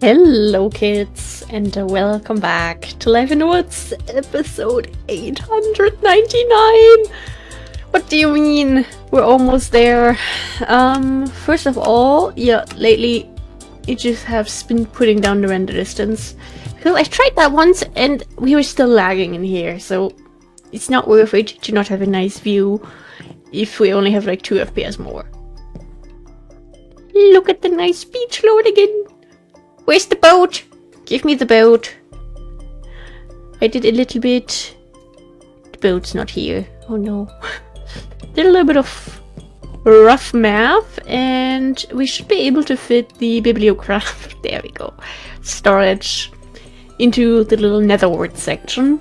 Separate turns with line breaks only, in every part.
Hello kids, and welcome back to Life in the Woods, episode 899! What do you mean? We're almost there. First of all, yeah, lately it just has been putting down the render distance. Because I tried that once and we were still lagging in here, so it's not worth it to not have a nice view if we only have like 2 FPS more. Look at the nice beach load again! Where's the boat? Give me the boat. I did a little bit. The boat's not here. Oh no. Did a little bit of rough math and we should be able to fit the bibliograph, there we go, storage into the little netherwort section.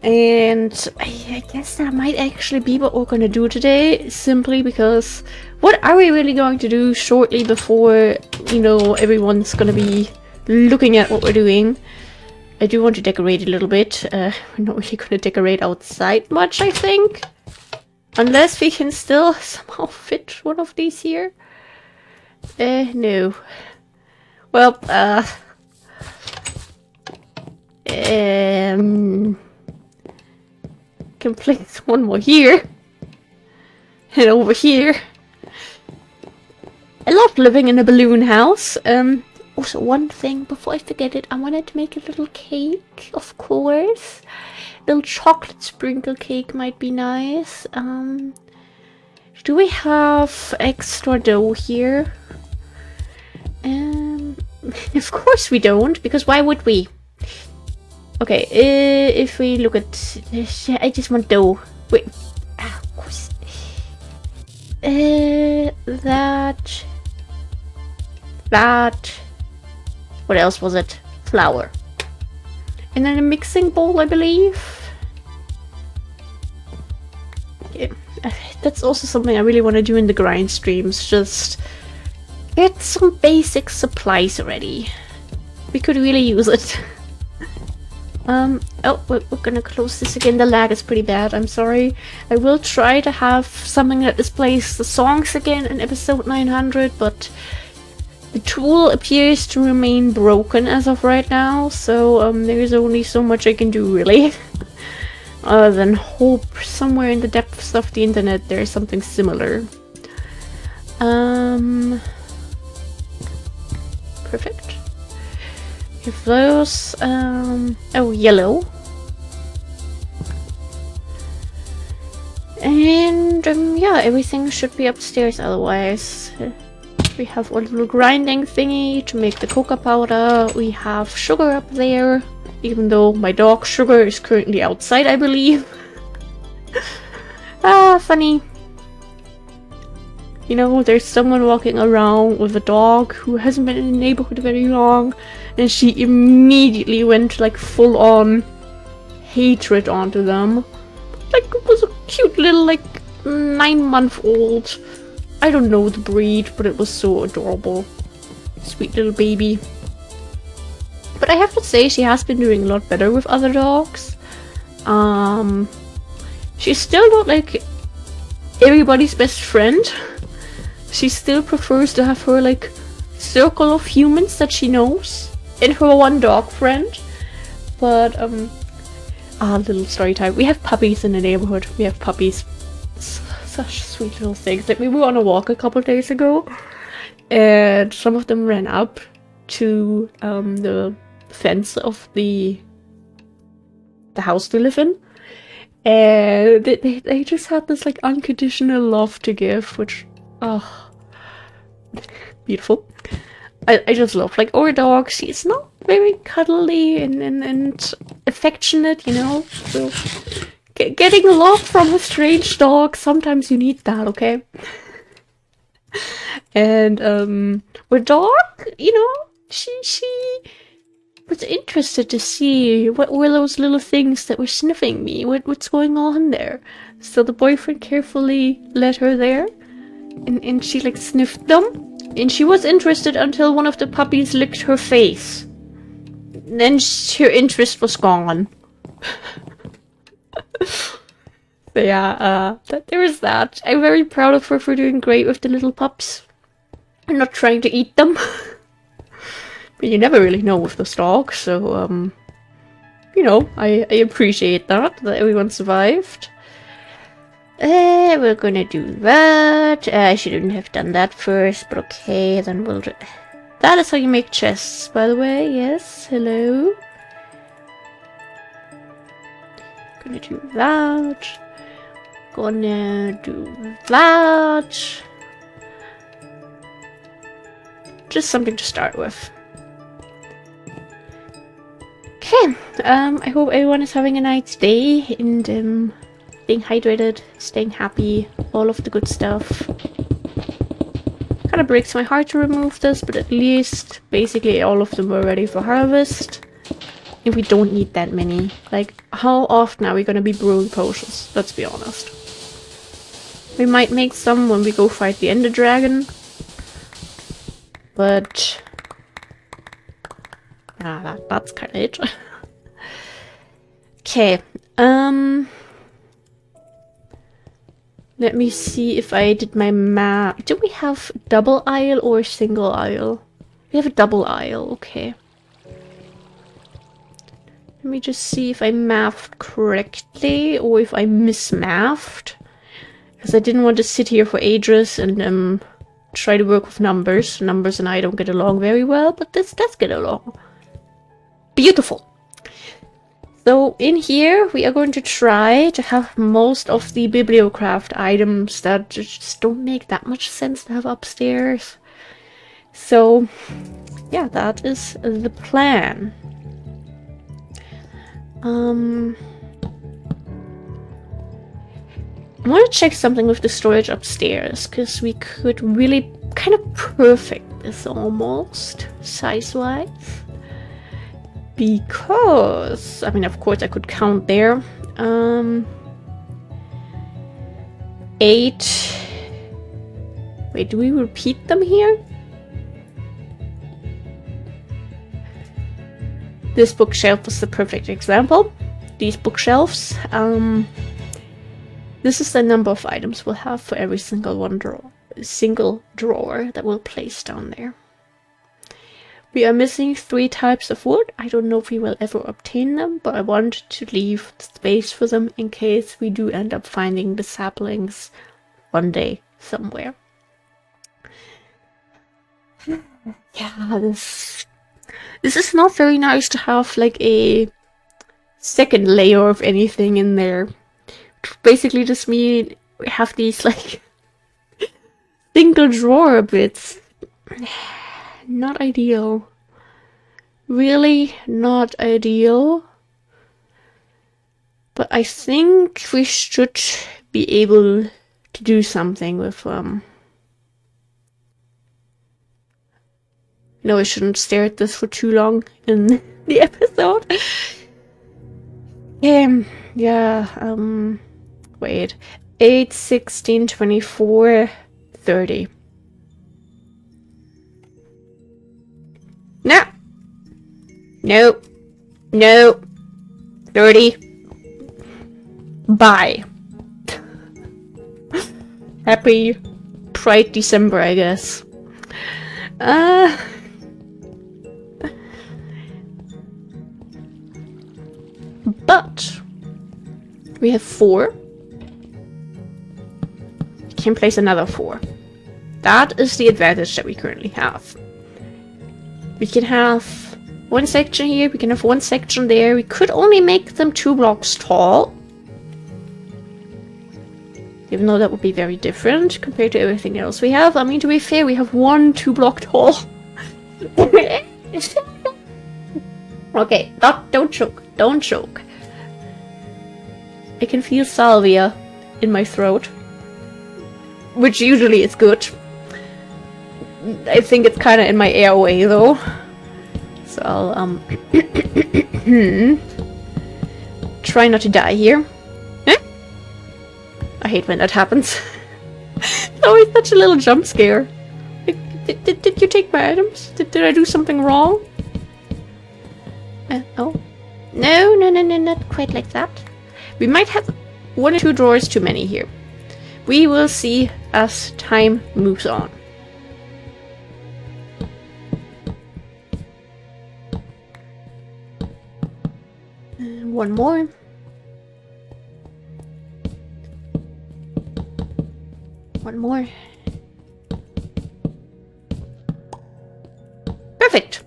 And I guess that might actually be what we're gonna do today, simply because what are we really going to do shortly before, you know, everyone's gonna be looking at what we're doing? I do want to decorate a little bit. We're not really gonna decorate outside much, I think. Unless we can still somehow fit one of these here. No. Well, can place one more here. And over here. I love living in a balloon house. Also one thing, before I forget it, I wanted to make a little cake, of course. Little chocolate sprinkle cake might be nice. Do we have extra dough here? Of course we don't, because why would we? Okay, if we look at this, I just want dough. Wait, of course. That. What else was it? Flour. And then a mixing bowl, I believe. Yeah, that's also something I really want to do in the grind streams. Just get some basic supplies ready. We could really use it. Oh, we're gonna close this again. The lag is pretty bad, I'm sorry. I will try to have something that displays the songs again in episode 900, but the tool appears to remain broken as of right now, so there is only so much I can do, really. Other than hope somewhere in the depths of the internet there is something similar. Perfect. If those, oh, yellow. And, yeah, everything should be upstairs otherwise. We have our little grinding thingy to make the cocoa powder. We have sugar up there, even though my dog Sugar is currently outside, I believe. Ah, funny. You know, there's someone walking around with a dog who hasn't been in the neighborhood very long, and she immediately went like full-on hatred onto them. Like, it was a cute little, like, 9-month-old. I don't know the breed, but it was so adorable. Sweet little baby. But I have to say, she has been doing a lot better with other dogs. She's still not, like, everybody's best friend. She still prefers to have her, like, circle of humans that she knows. And her one dog friend. But, little story time. We have puppies in the neighborhood. We have puppies. Such sweet little things. Like, we were on a walk a couple days ago. And some of them ran up to, the fence of the house they live in. And they just had this, like, unconditional love to give, which, oh, beautiful. I just love, like, our dog, she's not very cuddly and affectionate, you know, so getting love from a strange dog, sometimes you need that, okay? And, our dog, you know, she was interested to see what were those little things that were sniffing me, what's going on there. So the boyfriend carefully led her there, and she, like, sniffed them. And she was interested until one of the puppies licked her face. Then her interest was gone. So yeah, there is that. I'm very proud of her for doing great with the little pups. I'm not trying to eat them. But you never really know with the stock, so, you know, I appreciate that everyone survived. We're gonna do that. I shouldn't have done that first, but okay, then we'll do... That is how you make chests, by the way, yes, hello. Gonna do that. Gonna do that. Just something to start with. Okay, I hope everyone is having a nice day and staying hydrated, staying happy, all of the good stuff. Kind of breaks my heart to remove this, but at least basically all of them were ready for harvest. And we don't need that many. Like, how often are we gonna be brewing potions? Let's be honest. We might make some when we go fight the Ender Dragon. But... that's kinda it. Okay, let me see if I did my math. Do we have double aisle or single aisle? We have a double aisle, okay. Let me just see if I mathed correctly or if I mismathed. Because I didn't want to sit here for ages and try to work with numbers. Numbers and I don't get along very well, but this does get along. Beautiful. So in here we are going to try to have most of the bibliocraft items that just don't make that much sense to have upstairs. So yeah, that is the plan. I want to check something with the storage upstairs, because we could really kind of perfect this almost, size-wise. Because, I mean, of course I could count there. 8. Wait, do we repeat them here? This bookshelf was the perfect example. These bookshelves. This is the number of items we'll have for every single drawer that we'll place down there. We are missing 3 types of wood. I don't know if we will ever obtain them, but I want to leave space for them in case we do end up finding the saplings one day somewhere. Yeah, this is not very nice to have like a second layer of anything in there. Basically just mean we have these like single drawer bits. Not ideal. Really not ideal. But I think we should be able to do something with No, I shouldn't stare at this for too long in the episode. Wait. 8, 16, 24, 30. No. No. No. 30. Bye. Happy Pride December, I guess. But we have 4. We can place another 4. That is the advantage that we currently have. We can have 1 section here, we can have 1 section there. We could only make them 2 blocks tall. Even though that would be very different compared to everything else we have. I mean, to be fair, we have 1 2-block tall. Okay, don't choke. Don't choke. I can feel salvia in my throat. Which usually is good. I think it's kind of in my airway, though. So I'll, try not to die here. I hate when that happens. It's always such a little jump scare. Did you take my items? Did I do something wrong? Oh. No, not quite like that. We might have 1 or 2 drawers too many here. We will see as time moves on. One more. One more. Perfect.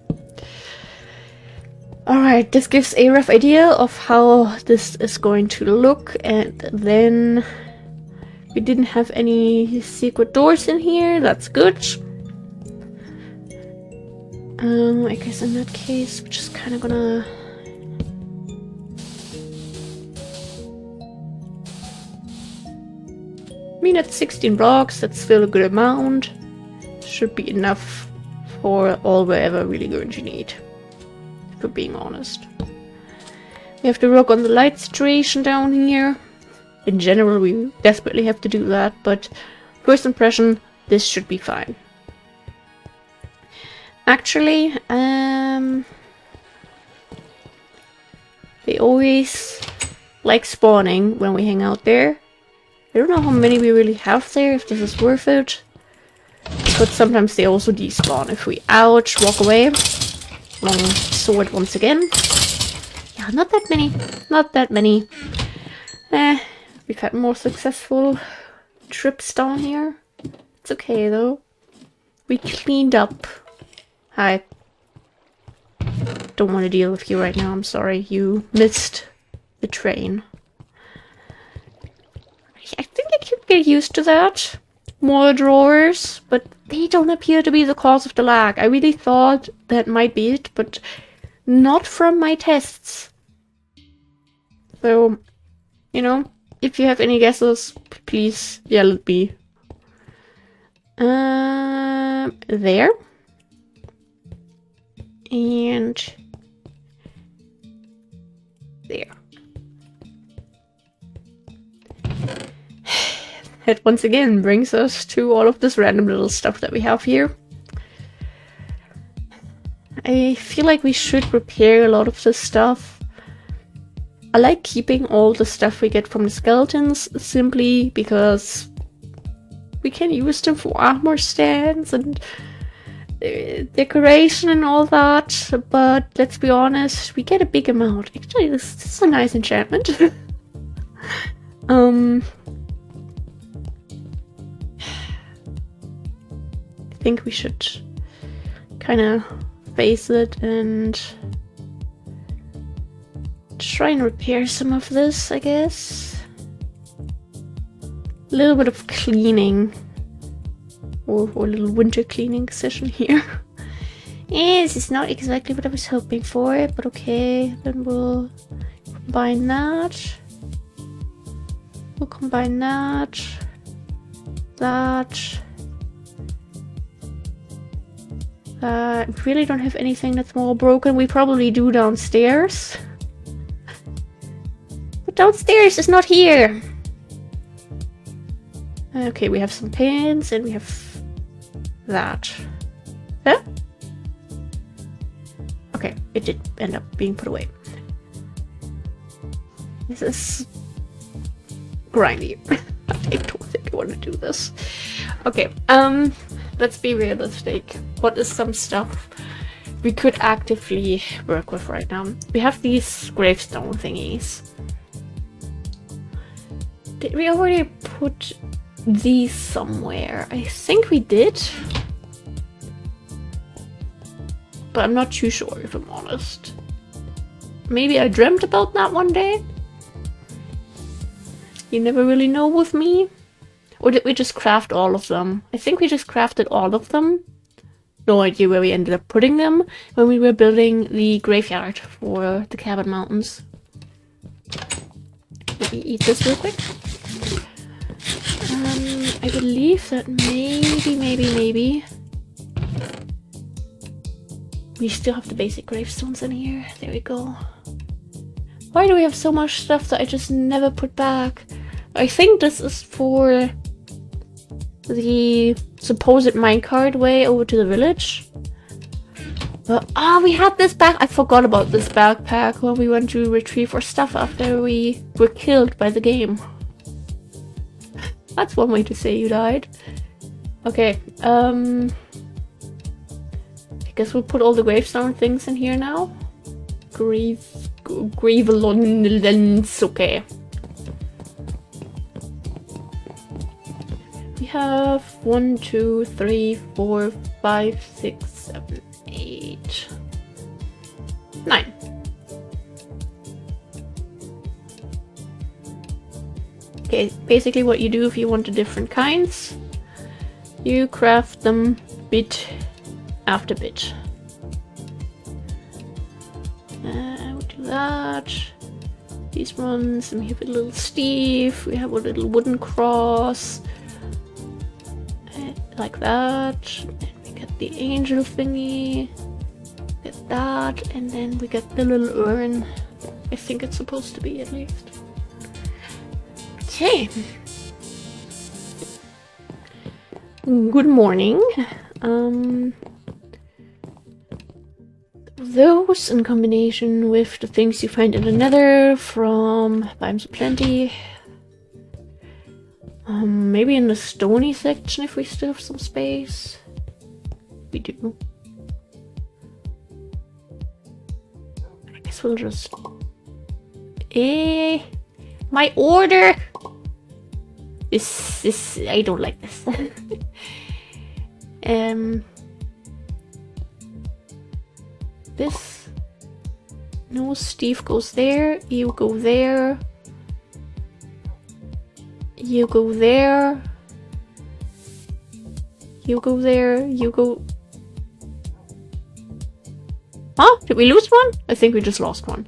Alright, this gives a rough idea of how this is going to look, and then we didn't have any secret doors in here. That's good. I guess in that case, we're just kind of gonna... I mean, at 16 blocks, that's still a good amount. Should be enough for all we're ever really going to need, if we're being honest. We have to work on the light situation down here. In general, we desperately have to do that, but first impression, this should be fine. Actually, they always like spawning when we hang out there. I don't know how many we really have there, if this is worth it. But sometimes they also despawn if we ouch, walk away. Long sword once again. Yeah, not that many. Not that many. We've had more successful trips down here. It's okay though. We cleaned up. Hi. Don't want to deal with you right now, I'm sorry. You missed the train. I think I could get used to that. More drawers, but they don't appear to be the cause of the lag. I really thought that might be it, but not from my tests. So, you know, if you have any guesses, please yell at me. There. And there. That once again brings us to all of this random little stuff that we have here. I feel like we should repair a lot of this stuff. I like keeping all the stuff we get from the skeletons simply because we can use them for armor stands and decoration and all that, but let's be honest, we get a big amount. Actually, this is a nice enchantment. I think we should kind of face it and try and repair some of this, I guess. A little bit of cleaning. Or a little winter cleaning session here. Yeah, this is not exactly what I was hoping for, but okay. Then we'll combine that. We'll combine that. That. We really don't have anything that's more broken. We probably do downstairs. But downstairs is not here. Okay, we have some pins and we have that. Huh? Okay, it did end up being put away. This is grindy. I don't think I want to do this. Okay, let's be realistic. What is some stuff we could actively work with right now? We have these gravestone thingies. Did we already put these somewhere? I think we did. But I'm not too sure if I'm honest. Maybe I dreamt about that one day? You never really know with me. Or did we just craft all of them? I think we just crafted all of them. No idea where we ended up putting them when we were building the graveyard for the Cabin Mountains. Let me eat this real quick. I believe that maybe we still have the basic gravestones in here. There we go. Why do we have so much stuff that I just never put back? I think this is for the supposed minecart way over to the village. But we had this back. I forgot about this backpack when we went to retrieve our stuff after we were killed by the game. That's one way to say you died. Okay, I guess we'll put all the gravestone things in here now. Gravelons. Okay. We have 1, 2, 3, 4, 5, 6, 7, 8, 9. Okay, basically what you do if you want the different kinds, you craft them bit after bit. We'll do that. These ones, and we have a little Steve, we have a little wooden cross. Like that. And we get the angel thingy. Get that, and then we get the little urn. I think it's supposed to be, at least. Okay. Good morning. Those in combination with the things you find in the nether from Biomes of Plenty. Maybe in the stony section if we still have some space. We do. I guess we'll just... my order! This, I don't like this. This. No, Steve goes there, you go there. You go there. You go there, you go... Huh? Did we lose one? I think we just lost one.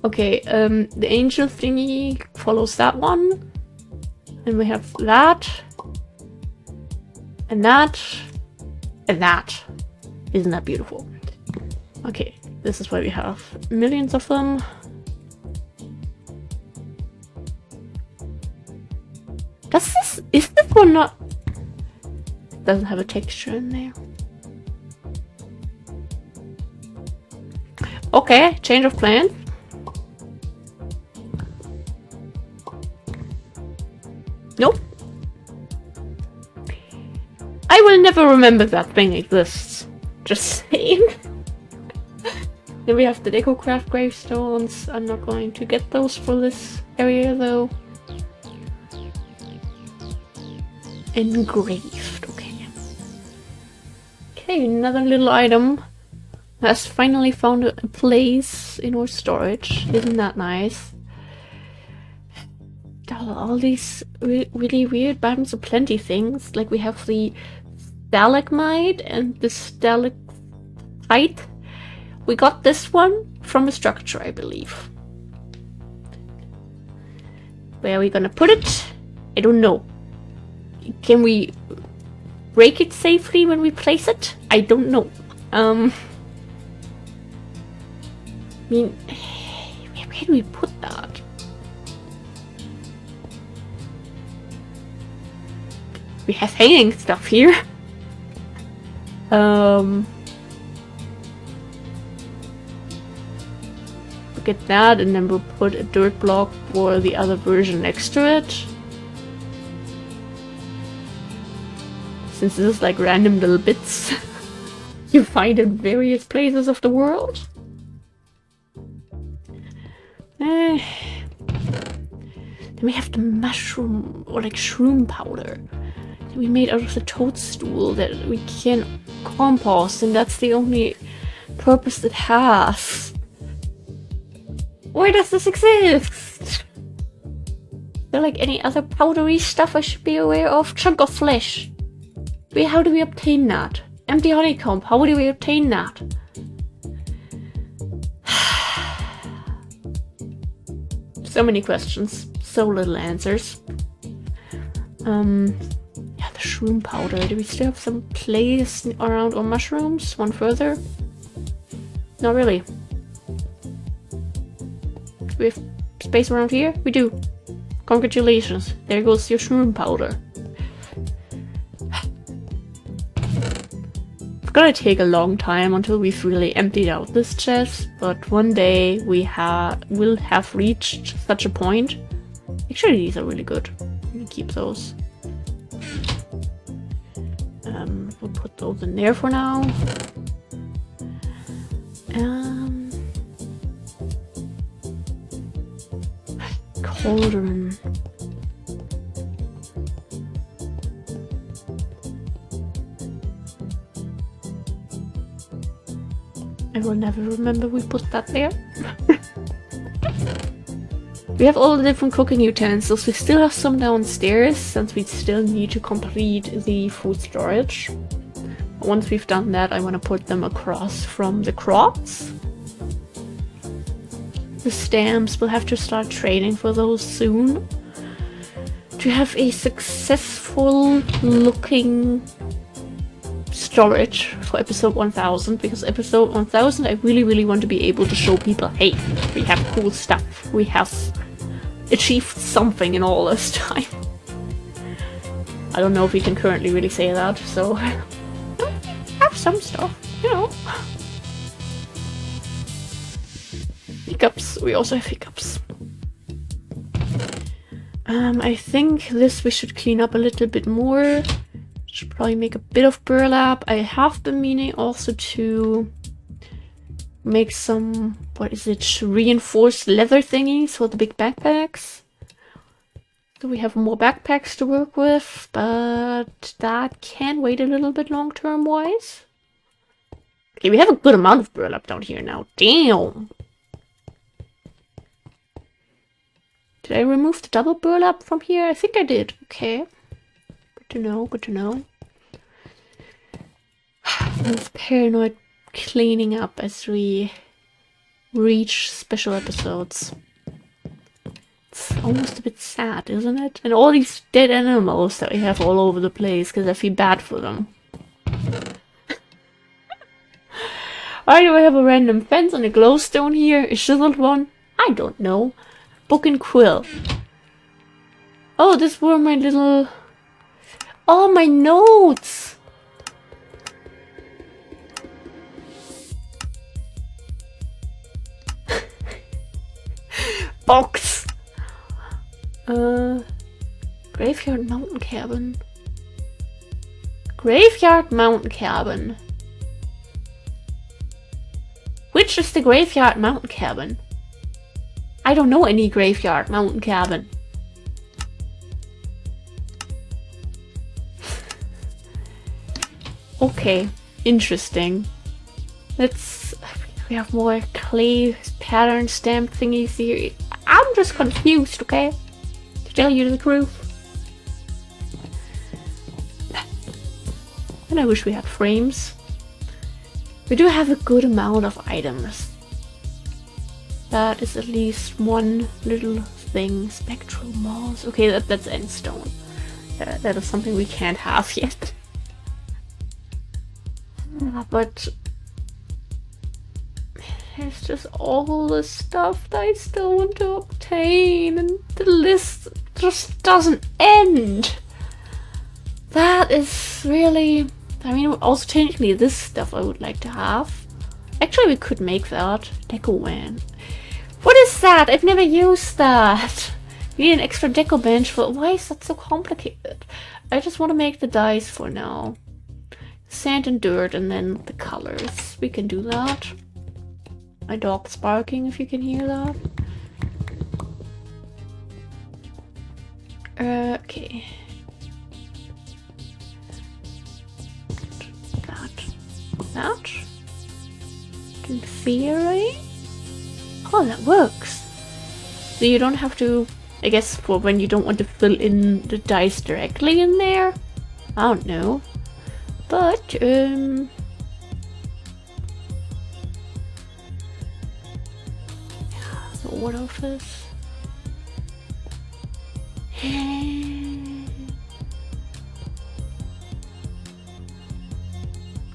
Okay, the angel thingy follows that one. And we have that. And that. And that. Isn't that beautiful? Okay, this is why we have millions of them. Is this one not... Doesn't have a texture in there. Okay, change of plans. Nope. I will never remember that thing exists. Just saying. Then we have the DecoCraft gravestones. I'm not going to get those for this area though. Engraved, okay. Okay, another little item has finally found a place in our storage. Isn't that nice? All these really weird Biomes of Plenty things. Like we have the stalagmite and the stalactite. We got this one from a structure, I believe. Where are we gonna put it? I don't know. Can we break it safely when we place it? I don't know. I mean, where do we put that? We have hanging stuff here. Look at that, and then we'll put a dirt block for the other version next to it. Since this is like random little bits you find in various places of the world. Then we have the mushroom, or like shroom powder that we made out of the toadstool that we can compost, and that's the only purpose it has. Why does this exist? Is there like any other powdery stuff I should be aware of? Chunk of flesh. Wait, how do we obtain that? Empty honeycomb, how do we obtain that? So many questions, so little answers. Yeah, the shroom powder. Do we still have some place around our mushrooms? One further? Not really. Do we have space around here? We do. Congratulations. There goes your shroom powder. It's gonna take a long time until we've really emptied out this chest, but one day we will have reached such a point. Actually, these are really good. We keep those. We'll put those in there for cauldron. I will never remember we put that there. We have all the different cooking utensils. We still have some downstairs since we still need to complete the food storage. Once we've done that, I want to put them across from the crops. The stamps, we'll have to start trading for those soon. To have a successful looking storage for episode 1000, because episode 1000 I really want to be able to show people, hey, we have cool stuff. We have achieved something in all this time. I don't know if we can currently really say that, so have some stuff, you know. Hiccups. We also have hiccups. I think this we should clean up a little bit more. Should probably make a bit of burlap. I have been meaning also to make some, what is it, reinforced leather thingies for the big backpacks. So we have more backpacks to work with, but that can wait a little bit long-term wise. Okay, we have a good amount of burlap down here now. Damn! Did I remove the double burlap from here? I think I did. Okay. Good to know, good to know. This paranoid cleaning up as we reach special episodes. It's almost a bit sad, isn't it? And all these dead animals that we have all over the place, because I feel bad for them. Why do I have a random fence and a glowstone here? A chiseled one? I don't know. Book and quill. Oh, this were my little... Oh, my notes! Box! Graveyard Mountain Cabin. Graveyard Mountain Cabin. Which is the Graveyard Mountain Cabin? I don't know any Graveyard Mountain Cabin. Okay, interesting. Let's... We have more clay pattern stamp thingies here. I'm just confused, okay? To tell you the truth. And I wish we had frames. We do have a good amount of items. That is at least one little thing. Spectral moss. Okay, that's end stone. That is something we can't have yet. But there's just all the stuff that I still want to obtain, and the list just doesn't end. That is really... I mean, also technically this stuff I would like to have. Actually, we could make that. Deco van. What is that? I've never used that. You need an extra deco bench for... Why is that so complicated? I just want to make the dice for now. Sand and dirt, and then the colors. We can do that. My dog's barking, if you can hear that. Okay. That. In theory. Oh, that works. So you don't have to, I guess, for when you don't want to fill in the dice directly in there. I don't know. But, so what of this?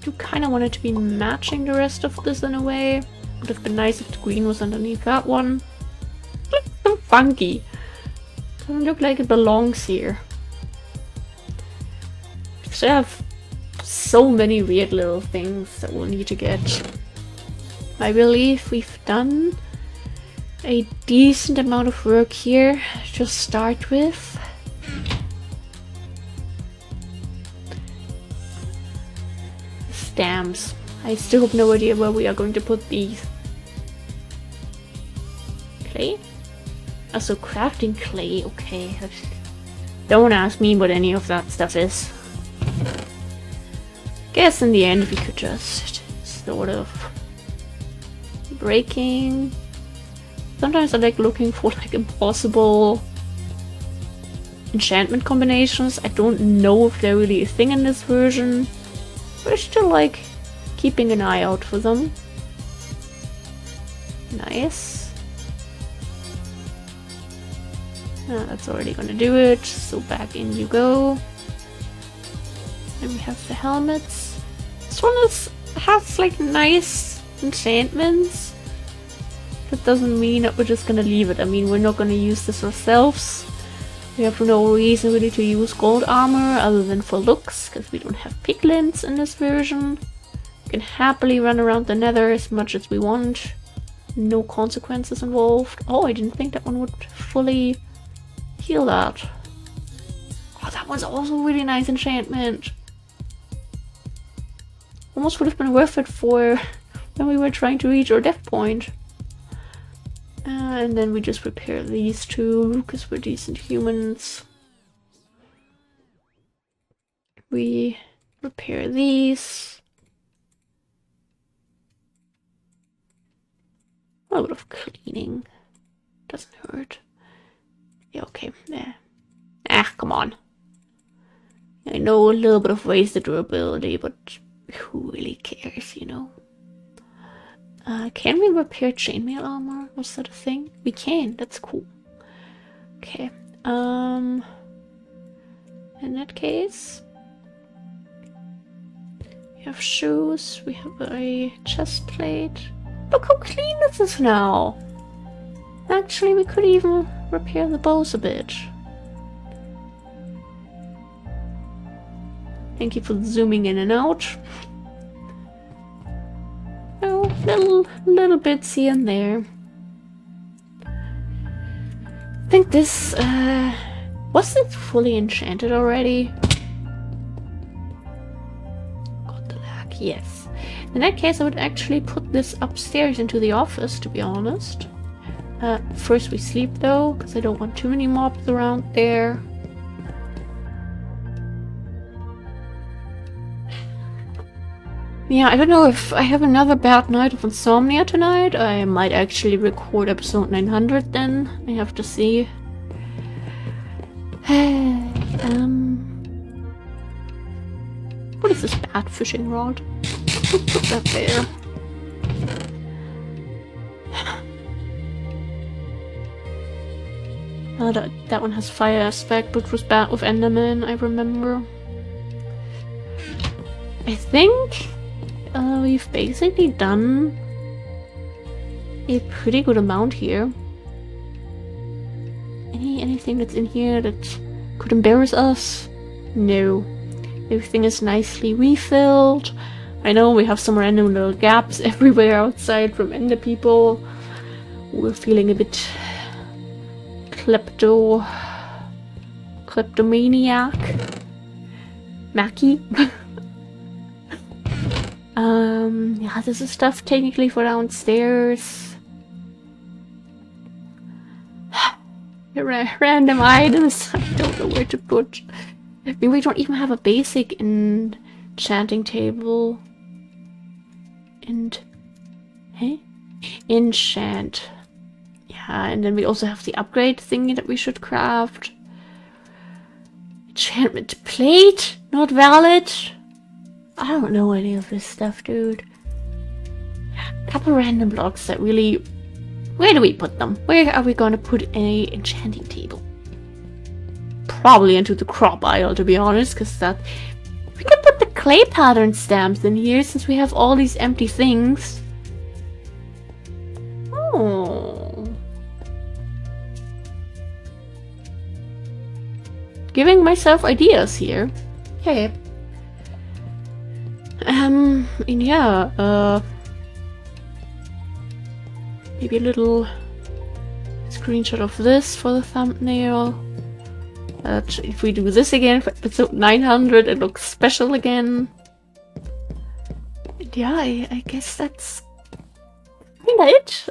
Do kind of want it to be matching the rest of this in a way. Would have been nice if the green was underneath that one. Looks so funky. Doesn't look like it belongs here. Still have so many weird little things that we'll need to get. I believe we've done a decent amount of work here to start with. Stamps. I still have no idea where we are going to put these. Okay. Also, crafting clay, okay. Don't ask me what any of that stuff is. Guess in the end we could just sort of breaking. Sometimes I like looking for like impossible enchantment combinations. I don't know if they're really a thing in this version, but I still like keeping an eye out for them. Nice. That's already gonna do it, so back in you go. And we have the helmets. This one has like nice enchantments. That doesn't mean that we're just gonna leave it. I mean, we're not gonna use this ourselves. We have no reason really to use gold armor other than for looks, because we don't have piglins in this version. We can happily run around the nether as much as we want. No consequences involved. Oh, I didn't think that one would fully heal that. Oh, that one's also a really nice enchantment. Almost would have been worth it for when we were trying to reach our death point. And then we just repair these two, because we're decent humans. We repair these. A little bit of cleaning. Doesn't hurt. Yeah, okay. Yeah. Ah, come on. I know a little bit of wasted durability, but who really cares, you know? Can we repair chainmail armor? Was that a thing? We can. That's cool. Okay. In that case, we have shoes. We have a chest plate. Look how clean this is now. Actually, we could even repair the bows a bit. Thank you for zooming in and out. Oh, little bits here and there. I think this, was it fully enchanted already? Got the lag, yes. In that case, I would actually put this upstairs into the office, to be honest. First we sleep though, because I don't want too many mobs around there. Yeah, I don't know if I have another bad night of insomnia tonight. I might actually record episode 900 then. I have to see. What is this bad fishing rod? Put that there. Oh, that one has fire aspect, but was bad with Enderman, I remember. I think we've basically done a pretty good amount here. Anything that's in here that could embarrass us? No. Everything is nicely refilled. I know we have some random little gaps everywhere outside from Ender people. We're feeling a bit kleptomaniac. Mackie. Yeah, this is stuff technically for downstairs. Random items I don't know where to put. I mean, we don't even have a basic enchanting table. Enchant. Yeah, and then we also have the upgrade thingy that we should craft. Enchantment plate? Not valid? I don't know any of this stuff, dude. A couple random blocks that really... Where do we put them? Where are we gonna put a enchanting table? Probably into the crop aisle, to be honest, because that... We can put the clay pattern stamps in here, since we have all these empty things. Oh. Giving myself ideas here. Okay. And yeah, maybe a little screenshot of this for the thumbnail. If we do this again for episode 900, it looks special again. And yeah, I guess that's kinda it.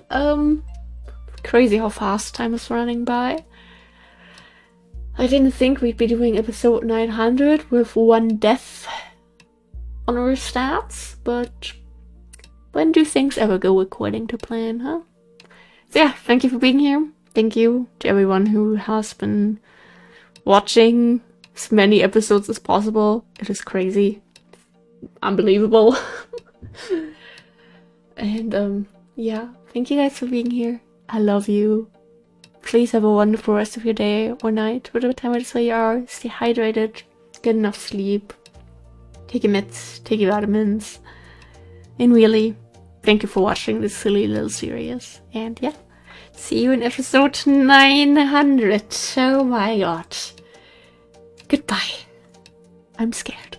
crazy how fast time is running by. I didn't think we'd be doing episode 900 with 1 death on our stats, but when do things ever go according to plan, huh? So yeah, thank you for being here. Thank you to everyone who has been watching as many episodes as possible. It is crazy. Unbelievable. And yeah, thank you guys for being here. I love you. Please have a wonderful rest of your day or night, whatever time it is where you are. Stay hydrated, get enough sleep, take your meds, take your vitamins, and really, thank you for watching this silly little series. And yeah, see you in episode 900. Oh my god. Goodbye. I'm scared.